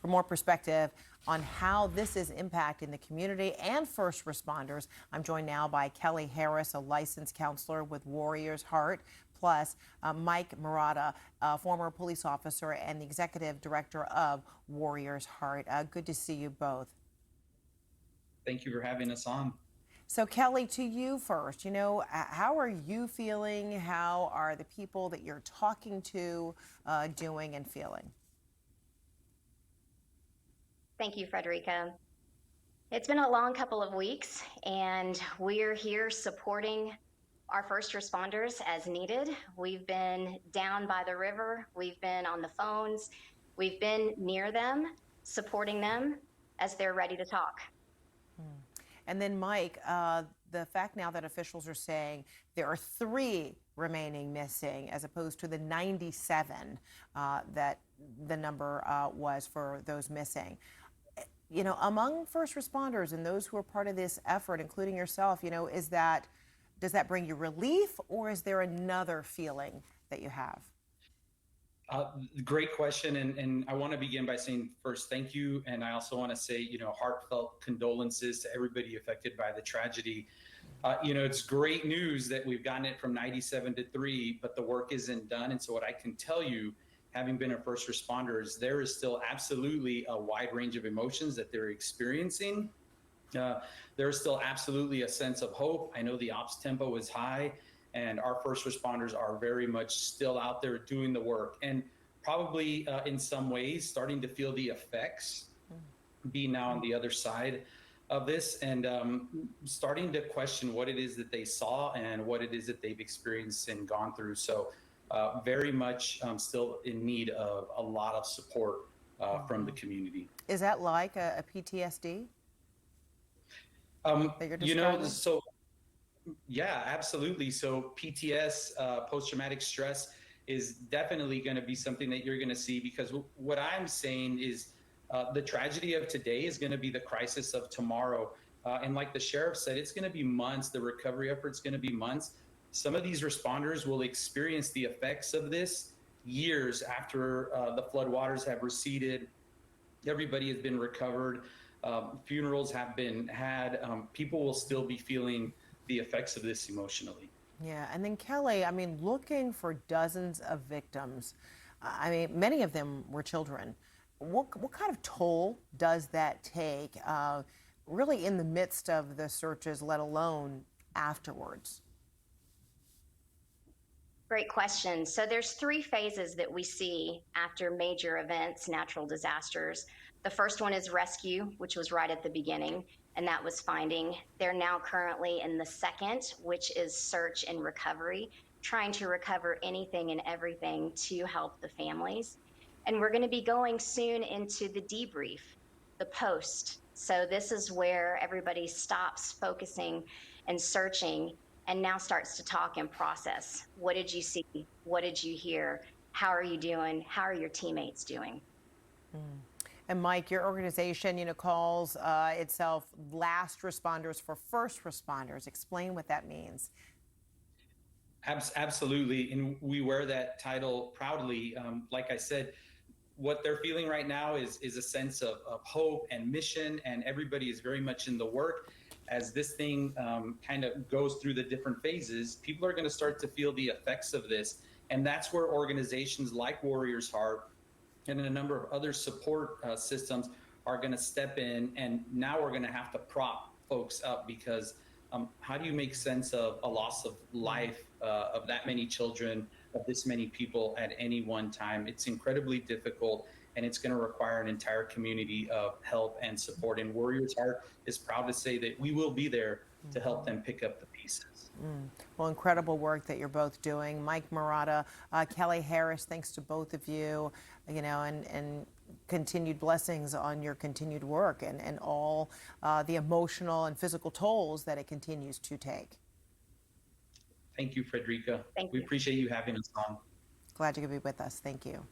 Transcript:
for more perspective on how this is impacting the community and first responders. I'm joined now by Kelly Harris, a licensed counselor with Warriors Heart, plus Mike Marotta, a former police officer and the executive director of Warriors Heart. Good to see you both. Thank you for having us on. So, Kelly, to you first, how are you feeling? How are the people that you're talking to doing and feeling? Thank you, Frederica. It's been a long couple of weeks, and we're here supporting our first responders as needed. We've been down by the river, we've been on the phones, we've been near them, supporting them as they're ready to talk. And then, Mike, the fact now that officials are saying there are 3 remaining missing as opposed to the 97 that the number was for those missing. Among first responders and those who are part of this effort, including yourself, does that bring you relief, or is there another feeling that you have? Great question. And I want to begin by saying first, thank you. And I also want to say, heartfelt condolences to everybody affected by the tragedy. It's great news that we've gotten it from 97 to 3, but the work isn't done. And so what I can tell you, having been a first responder, is there is still absolutely a wide range of emotions that they're experiencing. There is still absolutely a sense of hope. I know the ops tempo is high, and our first responders are very much still out there doing the work, and probably in some ways starting to feel the effects, being now on the other side of this, and starting to question what it is that they saw and what it is that they've experienced and gone through. So very much still in need of a lot of support from the community. Is that like a PTSD that you're describing? Yeah, absolutely. So PTS, post-traumatic stress, is definitely going to be something that you're going to see, because what I'm saying is the tragedy of today is going to be the crisis of tomorrow. And like the sheriff said, it's going to be months. The recovery effort's going to be months. Some of these responders will experience the effects of this years after the floodwaters have receded. Everybody has been recovered. Funerals have been had. People will still be feeling the effects of this emotionally. Yeah, and then Kelly, looking for dozens of victims. Many of them were children. What kind of toll does that take, really in the midst of the searches, let alone afterwards? Great question. So there's 3 phases that we see after major events, natural disasters. The first one is rescue, which was right at the beginning, and that was finding. They're now currently in the second, which is search and recovery, trying to recover anything and everything to help the families. And we're going to be going soon into the debrief, the post. So this is where everybody stops focusing and searching and now starts to talk and process. What did you see? What did you hear? How are you doing? How are your teammates doing? And Mike, your organization, calls itself Last Responders for First Responders. Explain what that means. Absolutely. And we wear that title proudly. Like I said, what they're feeling right now is a sense of hope and mission, and everybody is very much in the work. As this thing kind of goes through the different phases, people are going to start to feel the effects of this. And that's where organizations like Warriors Heart and a number of other support systems are going to step in. And now we're going to have to prop folks up, because how do you make sense of a loss of life of that many children, of this many people at any one time? It's incredibly difficult, and it's going to require an entire community of help and support. And Warriors Heart is proud to say that we will be there to help them pick up the pieces. Well, incredible work that you're both doing. Mike Marotta, Kelly Harris, thanks to both of you, and continued blessings on your continued work and all the emotional and physical tolls that it continues to take. Thank you, Frederica. Thank We you. appreciate you having us on. Glad you could be with us. Thank you.